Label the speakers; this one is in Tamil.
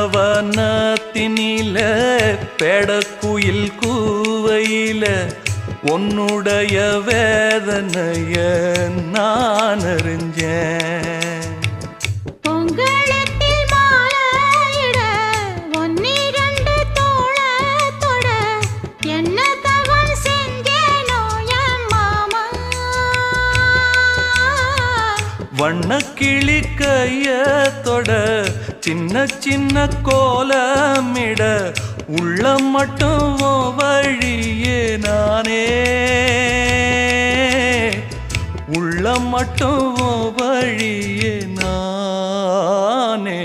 Speaker 1: நந்தவனத்தினில பெடக்குயில் கூவையில உன்னுடைய வேதனைய நான் அறிஞ்சேன்.
Speaker 2: பொங்கலத்தில் மாலையிட ஒன்னிரண்டு தோளத்தொட என்ன தவம் செஞ்சேனோ என் மாமா.
Speaker 1: வண்ணக்கிளி கையத்தொட சின்ன சின்ன கோலமிட உள்ள மட்டும் வழியே நானே உள்ள மட்டும் வழியே நானே.